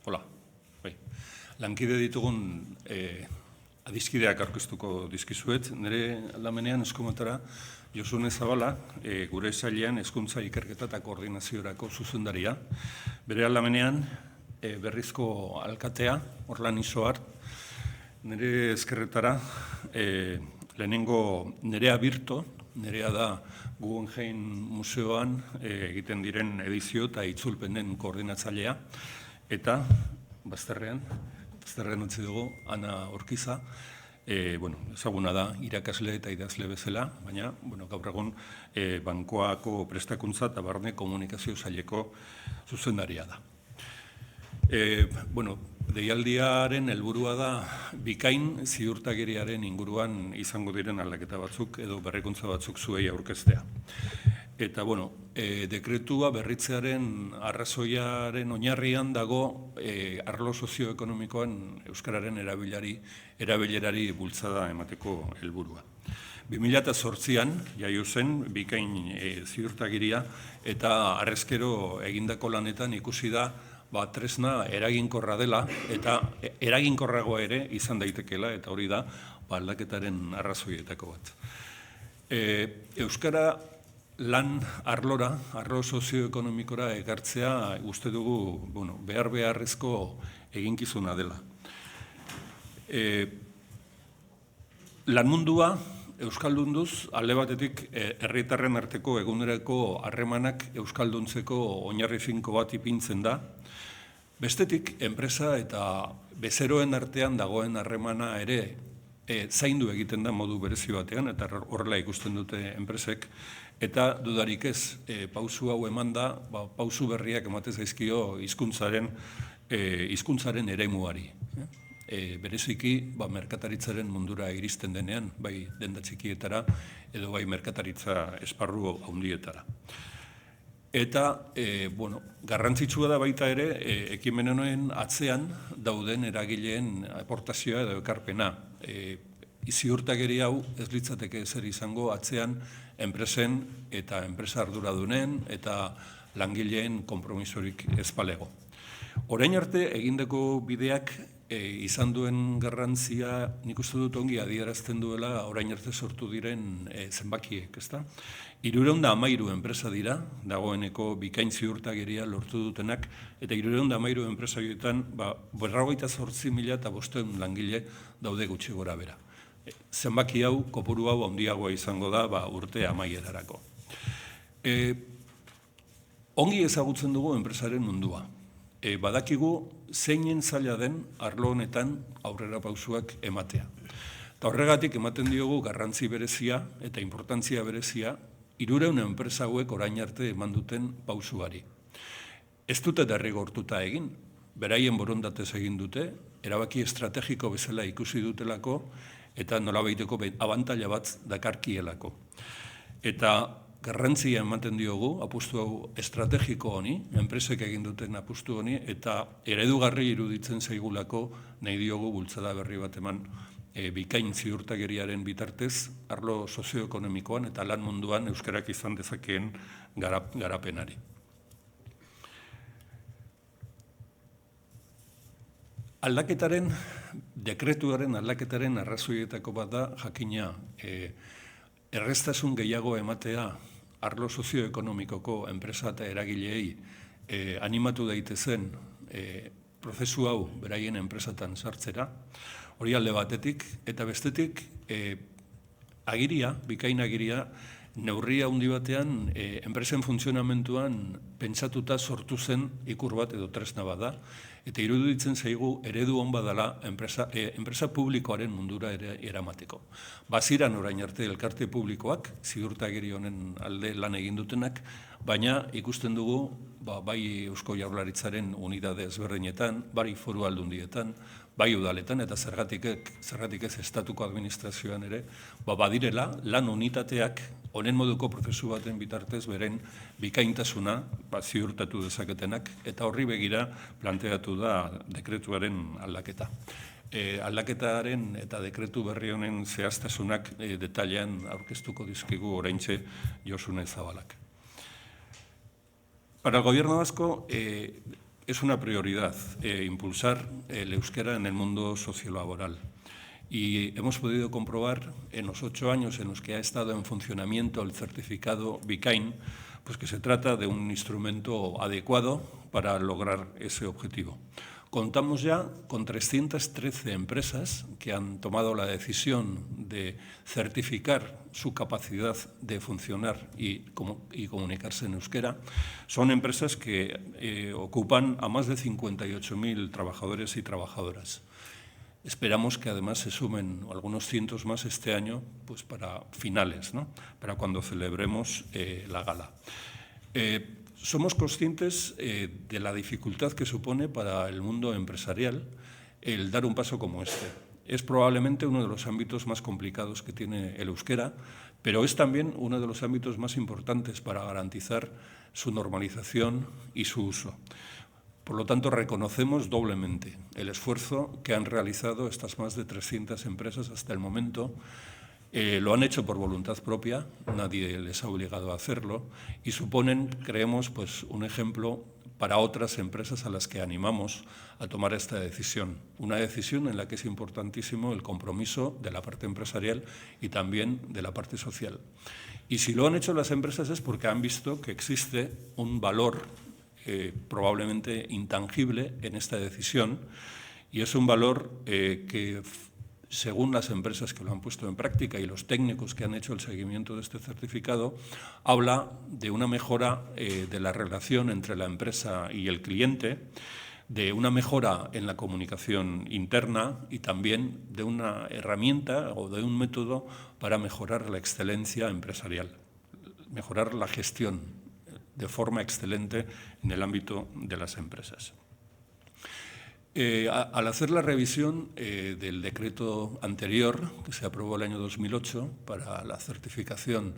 Hola, bai. Lankide ditugun adiskideak aurkeztuko dizkizuet. Nire aldamenean eskumatara Josune Zabala, gure sailean hezkuntza ikerketa eta koordinaziorako zuzendaria. Bere aldamenean berrizko alkatea, Orlan Isoar, nire ezkerretara lehenengo Nerea Birto, Nerea da Guggenheim Museoan egiten diren edizio eta itzulpenen koordinatzailea, eta bazterrean utzi dugu Ana Orkiza, ezaguna da irakasle eta idazle bezala, baina gaur egun bankoako prestakuntza eta barne komunikazio saileko zuzendaria da. Deialdiaren helburua da bikain ziurtagiriaren inguruan izango diren aldaketa batzuk edo berrikuntza batzuk zuei aurkeztea. Eta, dekretua berritzearen arrazoiaren oinarrian dago arlo sozioekonomikoan euskararen erabilerari bultzada emateko helburua. 2008an jaio zen bikain ziurtagiria eta harrezkero egindako lanetan ikusi da tresna eraginkorra dela eta eraginkorragoa ere izan daitekeela, eta hori da aldaketaren arrazoietako bat. Euskara lan arlora, arlo sozioekonomikora ekartzea uste dugu beharrezko eginkizuna dela. Lan mundua euskaldunduz, alde batetik herritarren arteko egunerako harremanak euskalduntzeko oinarri finko bat ipintzen da. Bestetik, enpresa eta bezeroen artean dagoen harremana ere zaindu egiten da modu berezi batean, eta horrela ikusten dute enpresek, eta dudarik ez, pausu hau eman da, pausu berriak ematen zaizkio hizkuntzaren eremuari. Bereziki, merkataritzaren mundura iristen denean, bai denda txikietara, edo bai merkataritza esparru handietara. Eta, garrantzitsua da baita ere, ekimen honen atzean dauden eragileen aportazioa edo ekarpena. Ziurtagiri hau ez litzateke zer izango atzean enpresen eta enpresa arduradunen eta langileen konpromisorik ez balego. Orain arte egindako bideak izan duen garrantzia nik uste dut ongi adierazten duela orain arte sortu diren zenbakiek, ezta? 313 enpresa dira, dagoeneko bikain ziurtagiria lortu dutenak, eta 313 enpresa horietan 58.500 langile daude gutxi gora bera. Zenbaki hau, kopuru hau handiagoa izango da urte amaierarako. Ongi ezagutzen dugu enpresaren mundua. Badakigu zeinen zaila den arlo honetan aurrera pausuak ematea. Eta horregatik ematen diogu garrantzi berezia eta importantzia berezia 300 enpresa hauek orain arte eman duten pausuari. Ez dute derrigortuta egin, beraien borondatez egin dute, erabaki estrategiko bezala ikusi dutelako, eta nolabaiteko abantaila bat dakarkielako. Eta garrantzia ematen diogu, apustu hau estrategiko honi, enpresek egin duten apustu honi, eta eredugarri iruditzen zaigulako nahi diogu bultzada berri bat eman bikain ziurtagiriaren bitartez, arlo sozioekonomikoan eta lan munduan euskarak izan dezakeen garapenari. Dekretuaren aldaketaren arrazoietako bat da jakina erreztasun gehiago ematea arlo sozioekonomikoko enpresa eta eragileei animatu daitezen prozesu hau beraien enpresatan sartzera, hori alde batetik, eta bestetik bikain agiria, neurria handi batean enpresen funtzionamentuan pentsatuta sortu zen ikur bat edo tresna bada, eta iruditzen zaigu eredu hon badala enpresa publikoaren mundura eramateko. Baziran orain arte elkarte publikoak, ziurtagiri honen alde lan egin dutenak, baina ikusten dugu bai Eusko Jaurlaritzaren unitate ezberdinetan, bai foru aldundietan, bai udaletan, eta zergatik ez estatuko administrazioan ere, badirela lan unitateak honen moduko prozesu baten bitartez beren bikaintasuna ziurtatu dezaketenak, eta horri begira planteatu da dekretuaren aldaketa. Aldaketaren eta dekretu berri honen zehaztasunak detailean aurkeztuko dizkigu oraintxe Josune Zabalak. Para el gobierno vasco, es una prioridad impulsar el euskera en el mundo sociolaboral. Y hemos podido comprobar en los 8 años en los que ha estado en funcionamiento el certificado Bikain, pues que se trata de un instrumento adecuado para lograr ese objetivo. Contamos ya con 313 empresas que han tomado la decisión de certificar su capacidad de funcionar y comunicarse en euskera. Son empresas que ocupan a más de 58.000 trabajadores y trabajadoras. Esperamos que además se sumen algunos cientos más este año, pues para finales, ¿no? Para cuando celebremos la gala. Somos conscientes de la dificultad que supone para el mundo empresarial el dar un paso como este. Es probablemente uno de los ámbitos más complicados que tiene el euskera, pero es también uno de los ámbitos más importantes para garantizar su normalización y su uso. Por lo tanto, reconocemos doblemente el esfuerzo que han realizado estas más de 300 empresas hasta el momento. Lo han hecho por voluntad propia, nadie les ha obligado a hacerlo, y suponen, creemos, pues, un ejemplo para otras empresas a las que animamos a tomar esta decisión. Una decisión en la que es importantísimo el compromiso de la parte empresarial y también de la parte social. Y si lo han hecho las empresas es porque han visto que existe un valor probablemente intangible en esta decisión, y es un valor que, según las empresas que lo han puesto en práctica y los técnicos que han hecho el seguimiento de este certificado, habla de una mejora de la relación entre la empresa y el cliente, de una mejora en la comunicación interna y también de una herramienta o de un método para mejorar la excelencia empresarial, mejorar la gestión de forma excelente en el ámbito de las empresas. Al hacer la revisión del decreto anterior, que se aprobó el año 2008 para la certificación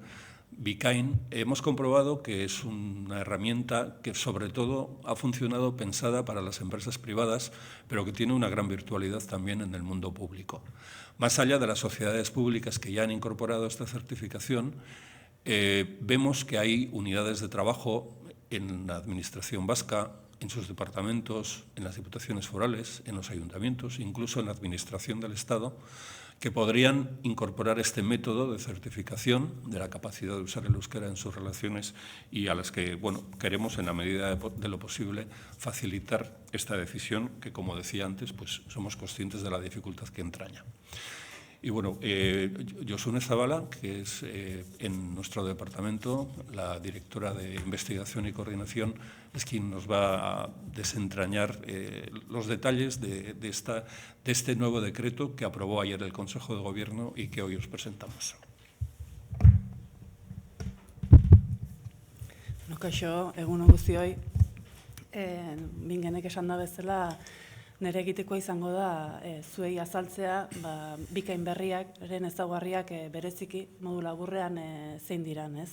Bikain, hemos comprobado que es una herramienta que sobre todo ha funcionado pensada para las empresas privadas, pero que tiene una gran virtualidad también en el mundo público. Más allá de las sociedades públicas que ya han incorporado esta certificación, vemos que hay unidades de trabajo en la Administración vasca, en sus departamentos, en las diputaciones forales, en los ayuntamientos, incluso en la Administración del Estado, que podrían incorporar este método de certificación de la capacidad de usar el euskera en sus relaciones y a las que, bueno, queremos, en la medida de lo posible, facilitar esta decisión que, como decía antes, pues somos conscientes de la dificultad que entraña. Y bueno, Josune Zabala, que es en nuestro departamento la directora de Investigación y Coordinación, es quien nos va a desentrañar los detalles de este nuevo decreto que aprobó ayer el Consejo de Gobierno y que hoy os presentamos. Kaixo, egun on guztioi, bingenek esan da bezala, nire egitekoa izango da zuei azaltzea Bikain berriak, eren ezaugarriak bereziki modu laburrean zein diran, ez?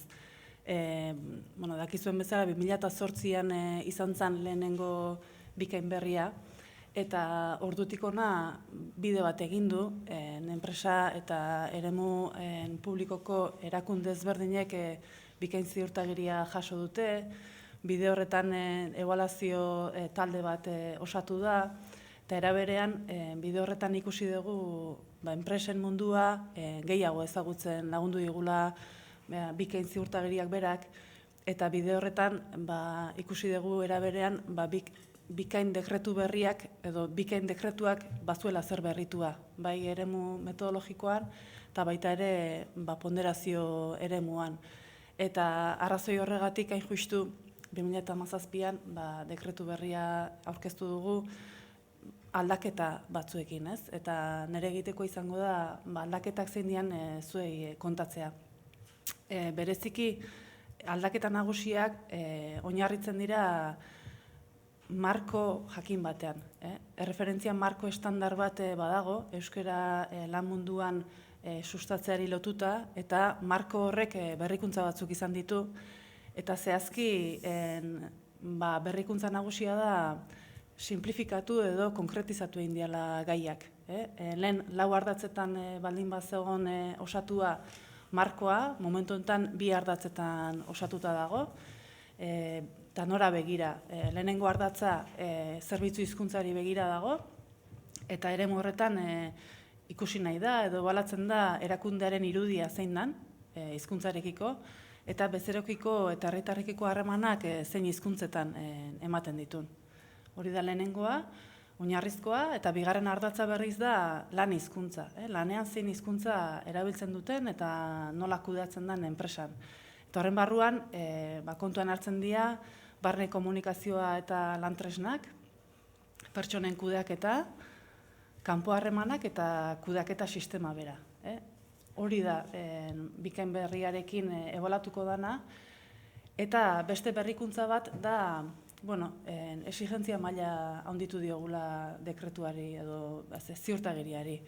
Dakizuen bezala, 2008an izan zen lehenengo Bikain berria, eta ordutik hona bide bat egin du, enpresa eta eremu publikoko erakunde ezberdinek Bikain ziurtagiria jaso dute, bide horretan ebaluazio talde bat osatu da, eta eraberean bide horretan ikusi dugu enpresen mundua gehiago ezagutzen lagundu digula Bikain ziurtagiriak berak, eta bide horretan ikusi dugu eraberean Bikain dekretu berriak edo Bikain dekretuak bazuela zer berritua, bai eremu metodologikoan eta baita ere ponderazio eremuan. Eta arrazoi horregatik hain justu 2017an dekretu berria aurkeztu dugu aldaketa batzuekin, ez? Eta nire egiteko izango da aldaketak zein dian zuei kontatzea. Bereziki aldaketa nagusiak oinarritzen dira marko jakin batean. Erreferentzia marko estandar bat badago, euskara lan munduan sustatzeari lotuta, eta marko horrek berrikuntza batzuk izan ditu, eta zehazki berrikuntza nagusia da simplifikatu edo konkretizatu egin diala gaiak. Lehen 4 ardatzetan baldin bat zegoen osatua markoa, momentu honetan 2 ardatzetan osatuta dago. eta nora begira. Lehenengo ardatza zerbitzu hizkuntzari begira dago, eta eremu horretan ikusi nahi da, edo balatzen da erakundearen irudia zein dan hizkuntzarekiko, eta bezerokiko eta herritarrekiko harremanak zein hizkuntzetan ematen ditun. Hori da lehenengoa, oinarrizkoa, eta bigarren ardatza berriz da lan hizkuntza. Lanean zein hizkuntza erabiltzen duten eta nola kudeatzen den enpresan. Eta horren barruan, kontuan hartzen dira, barne komunikazioa eta lantresnak, pertsonen kudeaketa, kanpo harremanak eta kudeaketa sistema bera. Hori da bikain berriarekin ebolatuko dana, eta beste berrikuntza bat da, exigentzia maila handitu diogula dekretuari edo ziurtagiriari.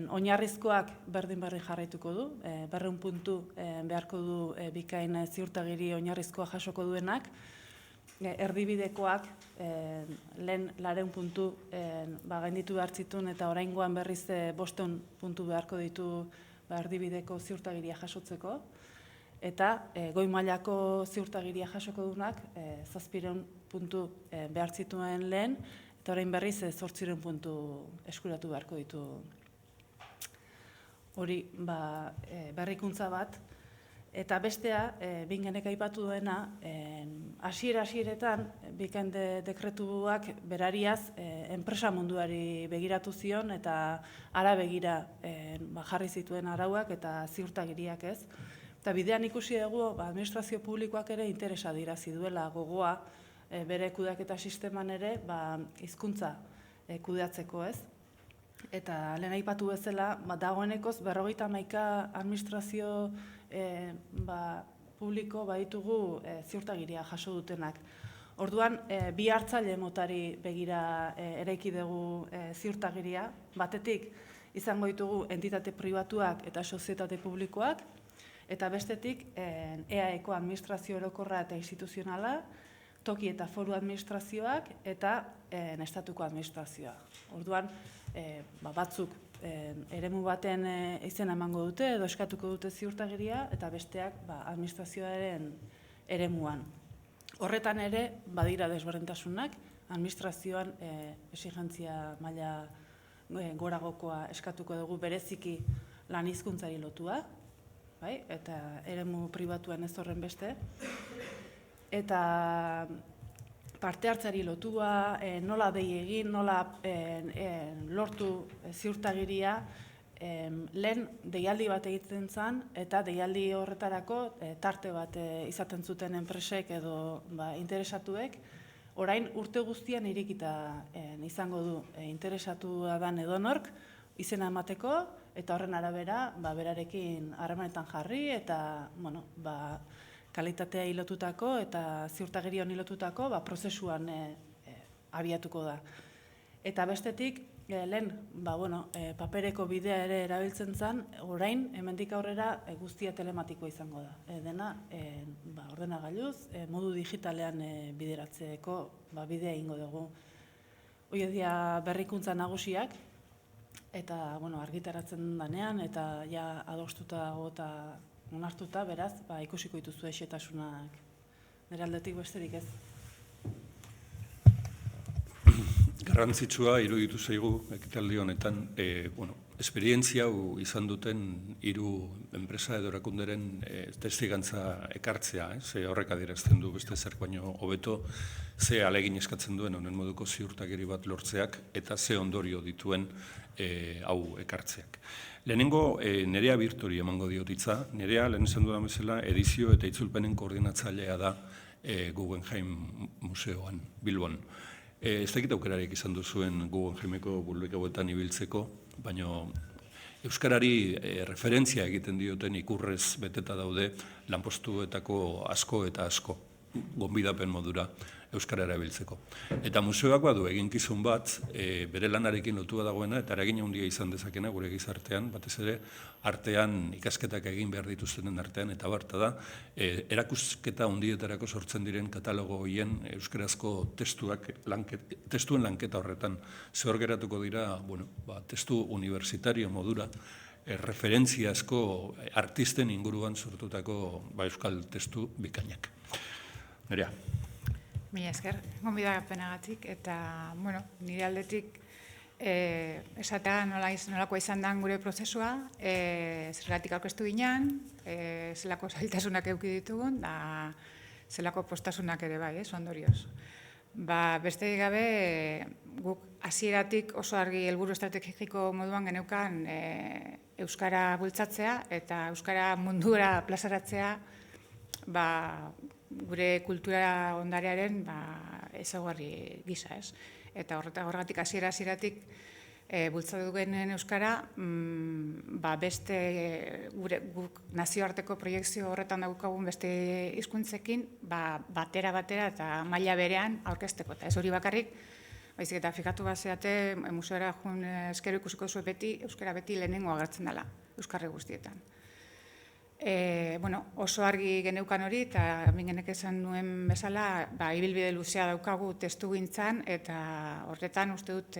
Oinarrizkoak berdin jarraituko du, 200 puntu beharko du bikain ziurtagiri oinarrizkoa jasoko duenak, erdibidekoak lehen 200 puntu gainditu behar zituen eta oraingoan berriz 500 puntu beharko ditu erdibideko ziurtagiria jasotzeko, eta goi mailako ziurtagiria jasoko duenak 700 puntu behar zituen lehen, eta orain berriz 800 puntu eskuratu beharko ditu. Hori berrikuntza bat. Eta bestea, bingenek aipatu duena, hasieretan bikain dekretuak berariaz enpresa munduari begiratu zion eta ara begira jarri zituen arauak eta ziurtagiriak ez. Eta bidean ikusi dugu administrazio publikoak ere interesa adierazi duela gogoa bere kudeaketa sisteman ere hizkuntza kudeatzeko ez. Eta lehen aipatu bezala, dagoenekoz 51 administrazio publiko baditugu ziurtagiria jaso dutenak. Orduan, bi hartzaile motari begira eraiki dugu ziurtagiria. Batetik, izango ditugu entitate pribatuak eta sozietate publikoak, eta bestetik, EAEko administrazio orokorra eta instituzionala, toki eta foru administrazioak eta estatuko administrazioa. Orduan, batzuk eremu baten izena emango dute edo eskatuko dute ziurtagiria eta besteak administrazioaren eremuan. Horretan ere badira desberdintasunak, administrazioan exigentzia maila goragokoa eskatuko dugu bereziki lan hizkuntzari lotua, eta eremu pribatuan ez horren beste. Eta parte hartzari lotua, nola dei egin, nola lortu ziurtagiria, lehen deialdi bat egiten zen, eta deialdi horretarako tarte bat izaten zuten enpresek edo interesatuek, orain urte guztian irekita izango du interesatu dan edonork, izena emateko, eta horren arabera berarekin harremanetan jarri, eta kalitatea hilotutako eta ziurtagirion hilotutako prozesuan abiatuko da. Eta bestetik, lehen papereko bidea ere erabiltzen zen, orain, hemendik aurrera guztia telematikoa izango da. Dena ordenagailuz, modu digitalean bideratzeko bidea egingo dugu. Hori dira berrikuntza nagusiak, eta argitaratzen danean, eta ja adostuta dago eta onartuta, beraz, ikusiko dituzu xehetasunak nire aldetik besterik ez. Garrantzitsua iruditu zaigu ekitaldi honetan, esperientzia hau izan duten 3 enpresa edo erakunderen testigantza ekartzea, ze horrek adierazten du beste zer baino hobeto, ze ahalegin eskatzen duen honen moduko ziurtagiri bat lortzeak eta ze ondorio dituen hau ekartzeak. Lehenengo, Nerea Birtori emango diotitza. Nerea, lehen esan dudan bezala, edizio eta itzulpenen koordinatzailea da Guggenheim Museoan, Bilbon. Ez dakit aukerarik izan duzuen Guggenheimeko publikoetan ibiltzeko, baina euskarari referentzia egiten dioten ikurrez beteta daude lanpostuetako asko eta asko, gonbidapen modura euskara erabiltzeko. Eta museoak badu eginkizun bat, bere lanarekin lotua dagoena, eta eragin handia izan dezakena gure gizartean, batez ere, artean ikasketak egin behar dituztenen artean, eta barta da, erakusketa handietarako sortzen diren katalogo horien euskarazko testuen lanketa horretan zehor geratuko dira, testu universitario modura, referentziazko artisten inguruan sortutako euskal testu bikainak. Nerea. Mila esker, gonbidapenagatik, eta, nire aldetik esatea nolakoa izan den gure prozesua, zergatik aurkeztu ginen, zelako zailtasunak eduki ditugun, da zelako postasunak ere bai, ondorioz. Beste gabe, guk hasieratik oso argi helburu estrategiko moduan geneukan euskara bultzatzea eta euskara mundura plazaratzea gure kultura ondarearen ezaugarri gisa, ez? Eta horregatik hasieratik bultzatu genuen euskara, beste guk nazioarteko proiektzio horretan daukagun beste hizkuntzekin batera eta maila berean aurkezteko. Eta ez hori bakarrik, baizik eta fikatu bazeate, museora joan eskero ikusiko zuen beti, euskara beti lehenengo agertzen dela, euskarri guztietan. Oso argi geneukan hori, eta mingenek esan nuen bezala, ibilbide luzea daukagu testu gintzan, eta horretan uste dut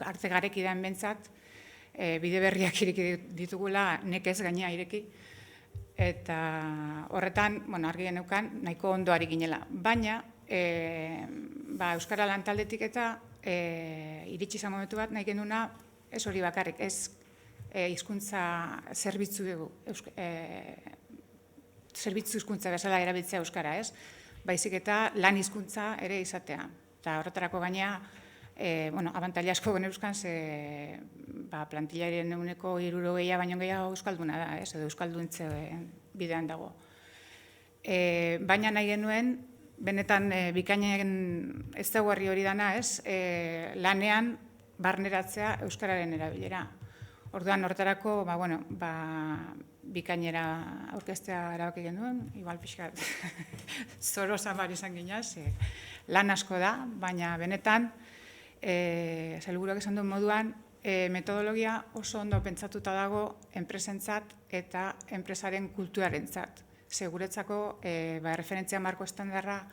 arte garekidean bentsat, bide berriak ireki ditugula, nekez gainea ireki, eta horretan, argi geneukan, nahiko ondo ari ginela. Baina, euskara lantaldetik eta iritsi izan momentu bat nahi genuna, ez hori bakarrik, ez hizkuntza zerbitzu hizkuntza bezala erabiltzea euskara, ez? Baizik eta lan hizkuntza ere izatea. Eta horretarako gainea, abantaila asko geneuzkan, ze plantillaren 60% baino gehiago euskalduna da, ez? Edo euskalduntze bidean dago. Baina nahi genuen, benetan bikainen ezaugarri hori dana, ez? Lanean barneratzea euskararen erabilera. Orduan, horretarako, bikainera aurkeztea erabaki genuen, igual pixkat zoro zabar izan ginaz, lan asko da, baina benetan, sailburuak esan duen moduan, metodologia oso ondo pentsatuta dago enpresentzat eta enpresaren kulturarentzat. Seguretzako referentzia marko estandarra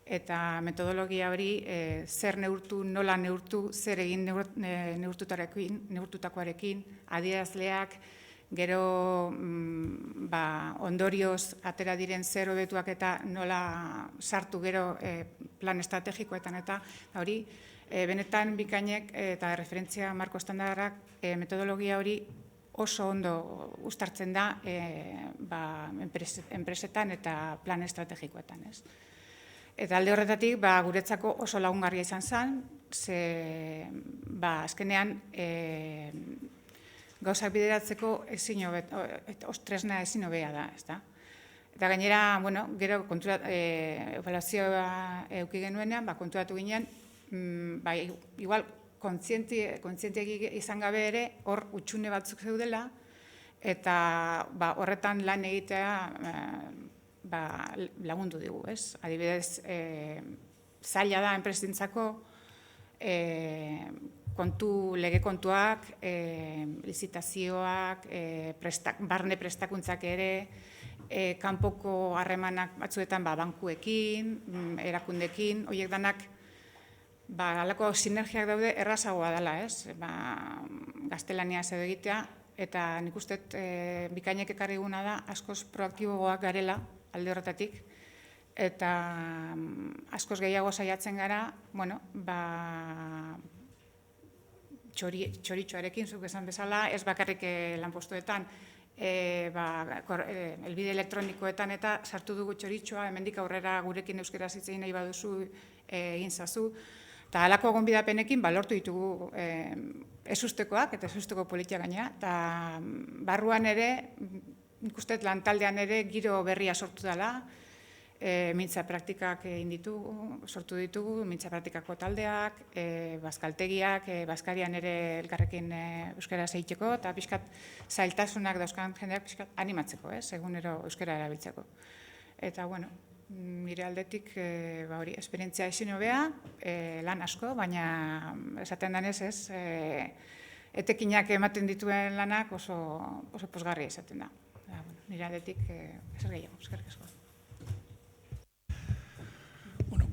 eta metodologia hori zer neurtu, nola neurtu, zer egin neurtutakoarekin, adierazleak, gero ondorioz atera diren zer hobetuak eta nola sartu gero plan estrategikoetan eta hori, benetan bikainek eta referentzia marko estandarrak metodologia hori oso ondo uztartzen da enpresetan eta plan estrategikoetan, ez? Eta alde horretatik, guretzako oso lagungarria izan zen, ze azkenean gauzak bideratzeko tresna ezin hobea da, ezta? Eta gainera, gero ebaluazioa eduki genuenean, konturatu ginen, igual kontzientegi izan gabe ere, hor utxune batzuk zeudela, eta horretan lan egitea lagundu digu, ez? Adibidez, zaila da enpresentzako lege kontuak, lizitazioak, barne prestakuntzak ere, kanpoko harremanak batzuetan bankuekin, erakundekin, horiek danak halako sinergiak daude errazagoa dela, ez? Gaztelaniaz edo egitea, eta nik uste bikainek ekarri guna da askoz proaktiboagoak garela alde horretatik, eta askoz gehiago saiatzen gara, txoritxoarekin, zuk esan bezala, ez bakarrik lanpostuetan, elbide elektronikoetan eta sartu dugu txoritxoa, hemendik aurrera gurekin euskaraz hitz egin nahi baduzu egin zazu, eta halako gonbidapenekin lortu ditugu ezustekoak eta ezusteko politia gainera, eta barruan ere, nik uste lantaldean ere giro berria sortu dela, mintza praktikak sortu ditugu, mintza praktikako taldeak, bazkaltegiak, bazkarian ere elkarrekin euskara zeitzeko, eta pixkat zailtasunak dauzkan jendeak pixkat animatzeko, egunero euskara erabiltzeko. Eta, nire aldetik, esperientzia ezin hobea, lan asko, baina esaten denez ez, etekinak ematen dituen lanak oso pozgarria izaten da. Nire aldetik, ezer gehiago, eskerrik asko.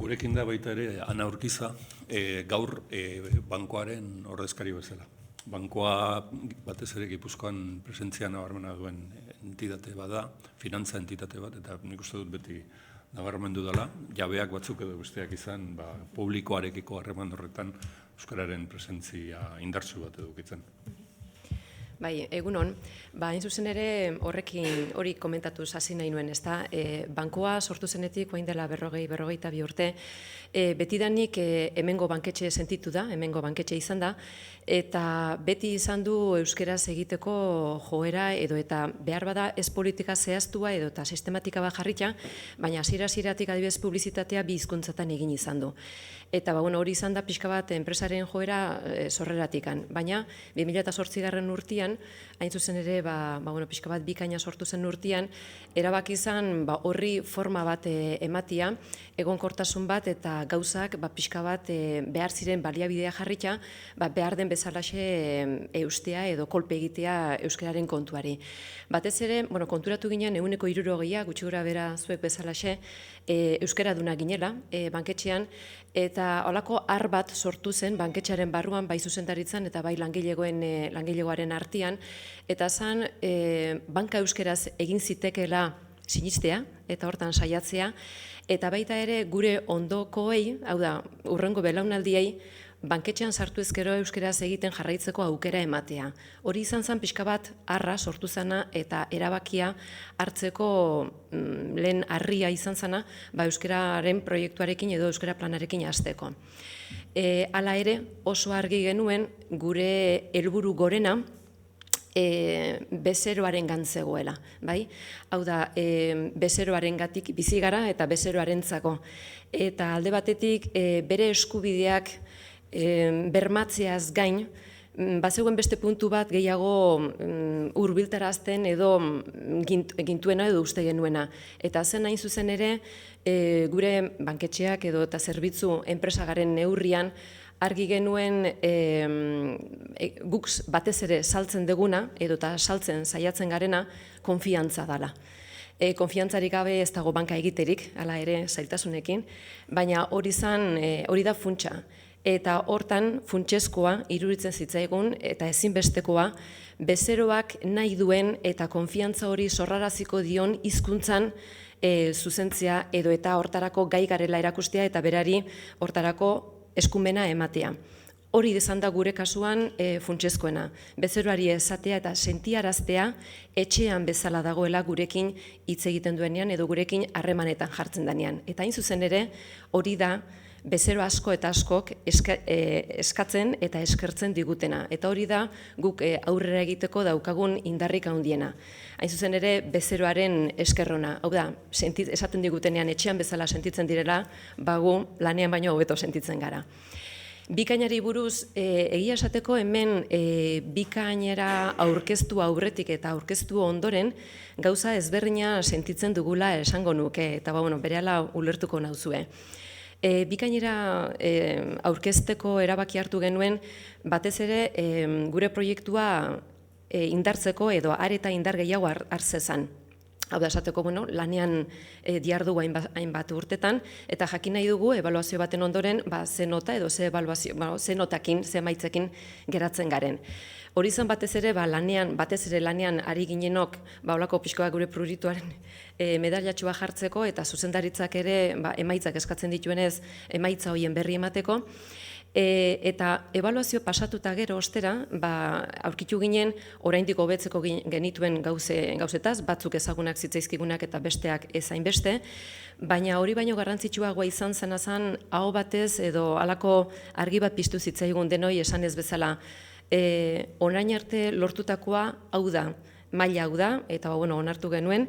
Gurekin da baita ere Ana Urkiza, gaur bankoaren ordezkari bezala. Bankoa batez ere Gipuzkoan presentzia nabarmena duen entitate bada, finantza entitate bat, eta nik uste dut beti nabarmendu dela, jabeak batzuk edo besteak izan publikoarekiko harreman horretan euskararen presentzia indartsu bat edukitzen. Bai, egunon, hain zuzen ere hori komentatu hasi nahi nuen, ezta? Bankoa sortu zenetik, orain dela 40-42 urte, betidanik hemengo banketxe sentitu da, hemengo banketxe izan da, eta beti izan du euskeraz egiteko joera edo eta behar bada ez politika zehaztua edo eta sistematika bat jarritza, baina hasiera-hasieratik adibidez publizitatea bi hizkuntzatan egin izan du. Eta hori izan da pixka bat enpresaren joera sorreratikan, baina 2008 urtean, hain zuzen ere, pixka bat bikaina sortu zen urtean, erabaki izan horri forma bat ematia, egonkortasun bat eta gauzak pixka bat behar ziren baliabidea jarritza, behar den bezalaxe eustea edo kolpe egitea euskararen kontuari. Batez ere, konturatu ginen 160, gutxi gora bera zuek bezalaxe, euskara duna ginela, banketxean, eta holako ar bat sortu zen banketxearen barruan bai zuzendaritzan eta bai langilegoaren artean, eta zan banka euskeraz egin zitekeela sinistea eta hortan saiatzea, eta baita ere gure ondokoei, hau da, urrengo belaunaldiei, banketxean sartu ezkero euskeraz egiten jarraitzeko aukera ematea. Hori izan zen pixka bat arra sortu zana eta erabakia hartzeko lehen harria izan zana euskararen proiektuarekin edo euskara planarekin hasteko. Hala ere oso argi genuen gure helburu gorena bezeroaren gantzegoela. Hau da, bezeroaren gatik bizi gara eta bezeroarentzako. Eta alde batetik bere eskubideak bermatzeaz gain, bazegoen beste puntu bat gehiago hurbiltarazten edo gintuena edo uste genuena. Eta zen hain zuzen ere, gure banketxeak edo eta zerbitzu enpresagaren neurrian, argi genuen guk batez ere saltzen deguna edo eta saltzen saiatzen garena konfiantza dela. Konfiantzarik gabe ez dago banka egiterik, hala ere zailtasunekin, baina hori da funtsa. Eta hortan funtsezkoa iruditzen zitzaigun eta ezinbestekoa bezeroak nahi duen eta konfiantza hori sorraraziko dion hizkuntzan zuzentzea edo eta hortarako gai garela erakustea eta berari hortarako eskumena ematea. Hori izan da gure kasuan funtsezkoena. Bezeroari esatea eta sentiaraztea etxean bezala dagoela gurekin hitz egiten duenean edo gurekin harremanetan jartzen denean. Eta hain zuzen ere hori da bezero asko eta askok eskatzen eta eskertzen digutena. Eta hori da guk aurrera egiteko daukagun indarrik handiena. Hain zuzen ere bezeroaren eskerrona. Hau da, esaten digutenean etxean bezala sentitzen direla, gu lanean baino hobeto sentitzen gara. Bikainari buruz, egia esateko hemen bikainera aurkeztu aurretik eta aurkeztu ondoren gauza ezberdina sentitzen dugula esango nuke, eta berehala ulertuko nauzue. Bikainera aurkezteko erabaki hartu genuen, batez ere gure proiektua indartzeko edo areta indar gehiago hartzezan. Hau da, esateko, lanean diardugu hainbat urtetan, eta jakin nahi dugu, ebaluazio baten ondoren, ze nota edo ze notakin, ze maitzekin geratzen garen. Hori zen batez ere lanean ari ginenok, holako pixkoak gure prurituaren medallatxua jartzeko, eta zuzendaritzak ere emaitzak eskatzen dituenez, emaitza horien berri emateko, eta ebaluazio pasatuta gero ostera, aurkitu ginen, oraindik hobetzeko genituen gauzetaz, batzuk ezagunak zitzaizkigunak eta besteak ezain beste, baina hori baino garrantzitsuagoa izan zen aho batez edo halako argi bat piztu zitzaigun denoi esan ez bezala, orain arte lortutakoa hau da, maila hau da, eta onartu genuen,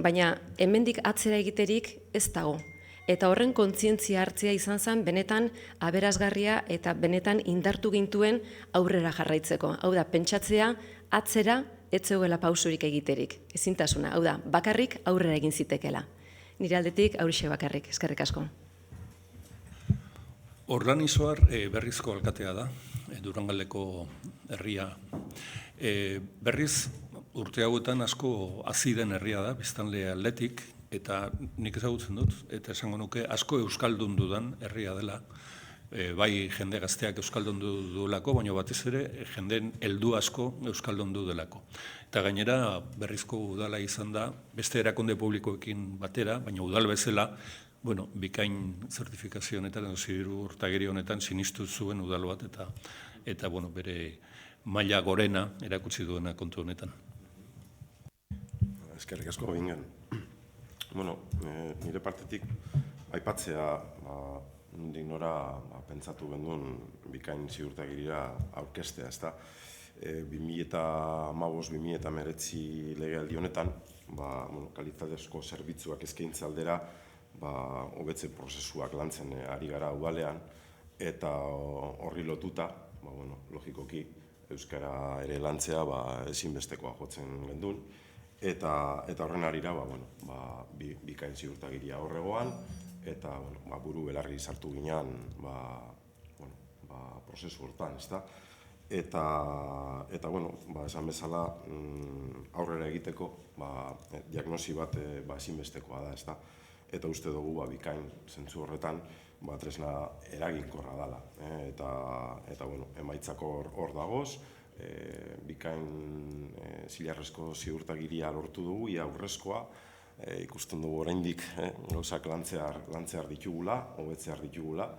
baina hemendik atzera egiterik ez dago. Eta horren kontzientzia hartzea izan zen benetan aberasgarria eta benetan indartu gintuen aurrera jarraitzeko. Hau da, pentsatzea atzera ez zegoela pausurik egiterik, ezintasuna. Hau da, bakarrik aurrera egin zitekela. Nire aldetik aurrixe bakarrik, eskerrik asko. Ordanizoar berrizko alkatea da, Durangaldeko herria. Berriz urte hauetan asko hazi den herria da, biztanle aldetik, eta nik ezagutzen dut, eta esango nuke asko euskaldun dudan herria dela, bai jende gazteak euskaldundu duelako, baina batez ere jendeen heldu asko euskaldundu delako. Eta gainera berrizko udala izan da, beste erakunde publikoekin batera, baina udal bezala, bikain zertifikazio honetan, edo ziurtagiri honetan sinistu zuen udal bat, eta bere maila gorena erakutsi duena kontu honetan. Eskerrik asko bingen. Nire partetik aipatzea nondik nora pentsatu gendun bikain ziurtagirira aurkeztea, ezta? 2015-2019 legealdi honetan, kalitatezko zerbitzuak eskaintza aldera hobetze prozesuak lantzen ari gara udalean, eta horri lotuta, logikoki, euskara ere lantzea ezinbestekoa jotzen gendun, eta horren arira bikain ziurtagiria horregoan, eta buru belarri sartu ginean prozesu hortan, ezta? Eta esan bezala aurrera egiteko diagnosi bat ezinbestekoa da, ezta? Eta uste dugu bikain zentzu horretan tresna eraginkorra dela. Eta emaitzak hor dagoz, bikain zilarrezko ziurtagiria lortu dugu, ia aurrezkoa, ikusten dugu oraindik gauzak lantzear ditugula, hobetzear ditugula,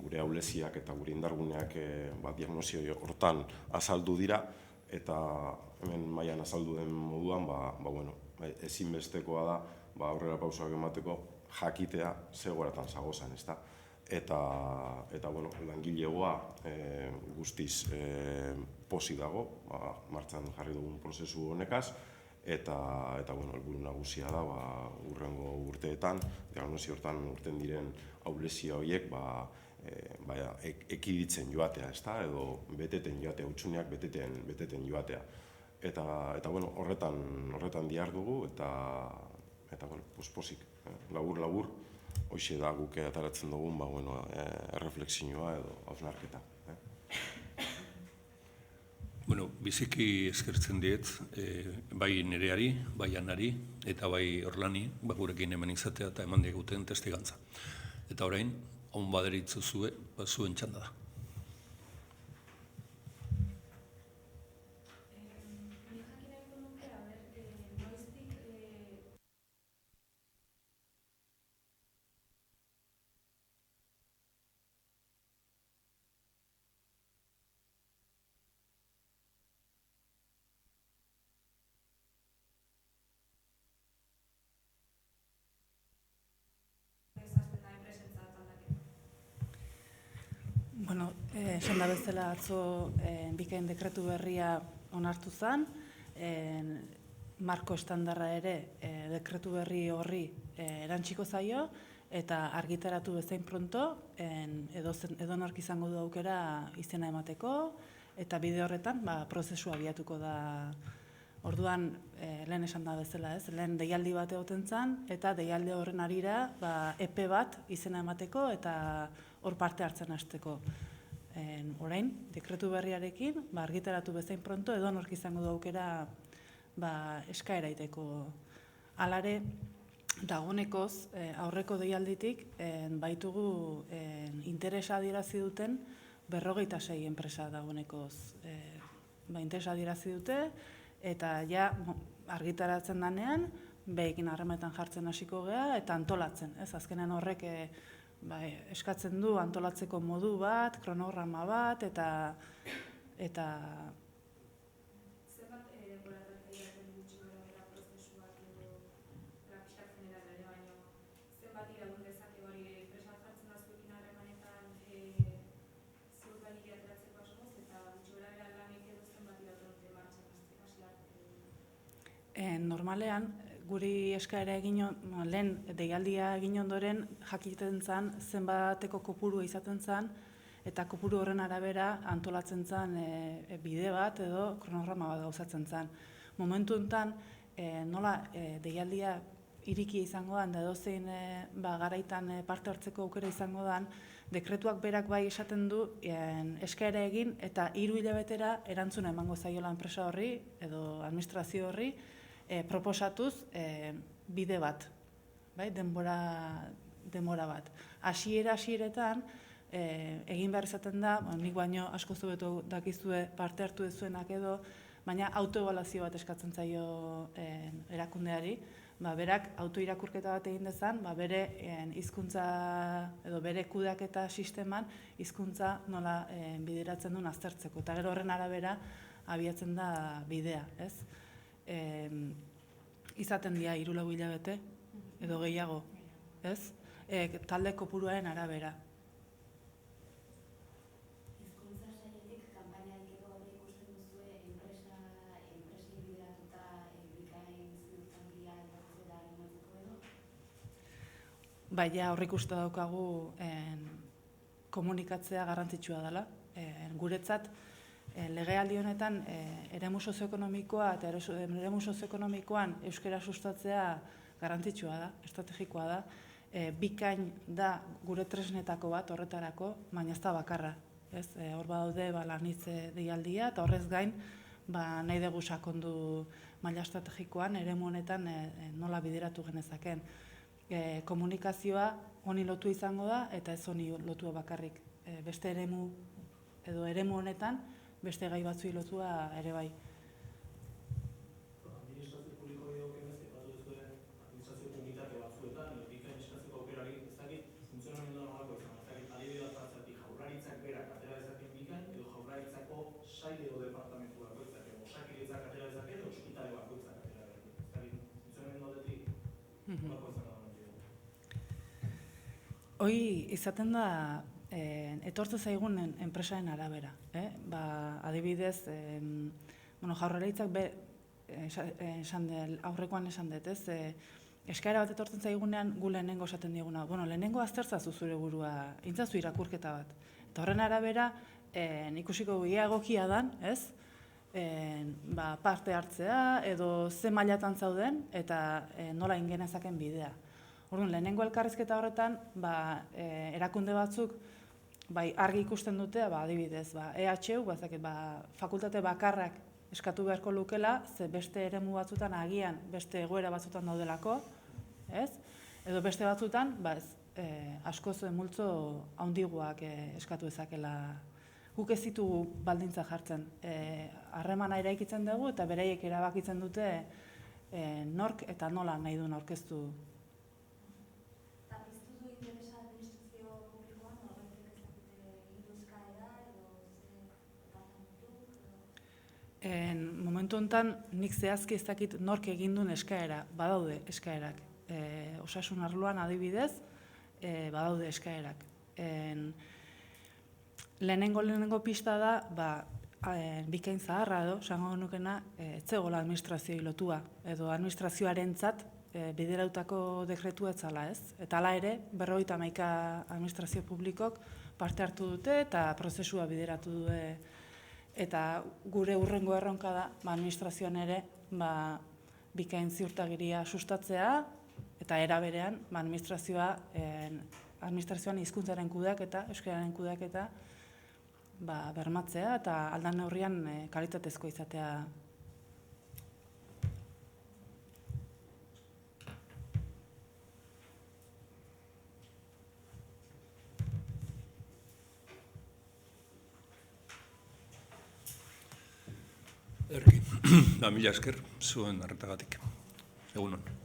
gure ahuleziak eta gure indarguneak diagnosi hortan azaldu dira, eta hemen mailan azaldu den moduan, ezinbestekoa da aurrera pausoak emateko jakitea zegoratan zagozan, ezta? Eta langilegoa guztiz pozik dago, martxan jarri dugun prozesu honekaz, eta helburu nagusia da hurrengo urteetan, diagnosi hortan urten diren ahulezia horiek ekiditzen joatea, ezta? Edo beteten joatea, hutsuneak beteten joatea. Eta horretan dihar dugu, eta pozik, labur, hoxe da guk ataratzen dugun erreflexioa edo hausnarketa. Biziki eskertzen diet, bai Nereari, bai Anari, eta bai Orlani, gurekin hemen izatea eta eman diguten testigantza. Eta orain, on baderitzu zuen txanda da. Esan da bezala atzo bikain dekretu berria onartu zen, marko estandarra ere dekretu berri horri erantsiko zaio, eta argitaratu bezain pronto, edonork izango du aukera izena emateko, eta bide horretan prozesua abiatuko da. Orduan, lehen esan da bezala, lehen deialdi bat egoten zen, eta deialdi horren arira epe bat izena emateko eta hor parte hartzen hasteko. Orain, dekretu berriarekin, argitaratu bezain pronto, edonork izango du aukera eskaera egiteko. Halare, dagoenekoz, aurreko deialditik baitugu interesa adierazi duten 56 enpresa dagoenekoz interesa adierazi dute, eta ja argitaratzen danean, behekin harremanetan jartzen hasiko gea eta antolatzen. Azkenen horrek eskatzen du antolatzeko modu bat, kronograma bat, eta zenbat denboratarako irauten gutxi gorabehera prozesuak edo pixkatzen era ere, baina zenbat iraun dezake hori enpresa jartzen azuekin harremanetan ziurtagiria ateratzeko asmoz, eta gutxi gorabehera lanek edo zenbat irauten dute martxan hasiak? Normalean, guri eskaera lehen deialdia egin ondoren jakiten zen zenbateko kopurua izaten zen, eta kopuru horren arabera antolatzen zen bide bat edo kronograma bat gauzatzen zen. Momentu honetan, nola deialdia irikia izango den, edozein garaitan parte hartzeko aukera izango den, dekretuak berak bai esaten du eskaera egin eta 3 hilabetera erantzuna emango zaiola enpresa horri edo administrazio horri, proposatuz bide bat, denbora bat. Hasieretan, egin behar izaten da, nik baino asko zubetu dakizue parte hartu dezuenak edo, baina autoebaluazio bat eskatzen zaio erakundeari, berak autoirakurketa bat egin dezan, bere hizkuntza edo bere kudeaketa sisteman hizkuntza nola bideratzen duen aztertzeko. Eta gero horren arabera abiatzen da bidea, ez? Izaten dira 3-4 hilabete edo gehiago, ez? Talde kopuruaren arabera. Hizkuntza sailetik kanpaina egiteko aurre ikusten duzue enpresei bideratuta bikain ziurtagiria irakurtzera animatzeko edo? Baina aurreikusten daukagu komunikatzea garrantzitsua dela. Guretzat, legealdi honetan eremu sozioekonomikoa eta eremu sozioekonomikoan euskara sustatzea garrantzitsua da, estrategikoa da. Bikain da gure tresnetako bat horretarako, baina ez da bakarra. Hor badaude lanitze deialdia eta horrez gain nahi dugu sakondu maila estrategikoan eremu honetan nola bideratu genezaken. Komunikazioa honi lotu izango da eta ez honi lotua bakarrik. Beste eremu edo eremu honetan beste gai batzuei lotua ere bai. Administrazio publiko dagokionez, aipatu duzue administrazio komunitate batzuetan, bikain eskatzeko aukerari ez dakit funtzionamendua nolako izan, ez dakit adibide bat jartzetik Jaurlaritzak berak atera dezaken bikain, edo Jaurlaritzako sail edo departamentu bakoitzak, edo Osakidetzak atera dezake, edo ospitale bakoitzak atera dezake. Ez dakit funtzionamendu aldetik nolako izan da momentu. Hoi izaten da etortze zaigun enpresaren arabera. Adibidez, Jaurlaritzak aurrekoan esan dut, eskaera bat etortzen zaigunean gu lehenengo esaten diguna. Lehenengo aztertzazu zure burua, intzazu irakurketa bat. Eta horren arabera, ikusiko ia egokia dan, parte hartzea edo ze mailatan zauden eta nola ingenezaken bidea. Orduan, lehenengo elkarrizketa horretan, erakunde batzuk argi ikusten dute, adibidez, EHU, fakultate bakarrak eskatu beharko lukela, ze beste eremu batzutan agian, beste egoera batzutan daudelako, edo beste batzutan, askoz multzo handiguak eskatu ezakela. Guk ez ditugu baldintza jartzen. Harremana eraikitzen dugu eta beraiek erabakitzen dute nork eta nola nahi duen aurkeztu. Momentu honetan nik zehazki ez dakit nork egin duen eskaera, badaude eskaerak. Osasun arloan adibidez, badaude eskaerak. Lehenengo pista da, bikain zaharra edo, esango nukena, ez zegoela administrazioi lotua, edo administrazioarentzat biderautako dekretua ez zala ez. Eta hala ere, 51 administrazio publikok parte hartu dute eta prozesua bideratu dute. Eta gure hurrengo erronka da, administrazioan ere, bikain ziurtagiria sustatzea, eta era berean, administrazioan hizkuntzaren kudeaketa, euskararen kudeaketa, bermatzea eta aldan neurrian kalitatezko izatea. Mila esker zuen arretagatik. Egunon.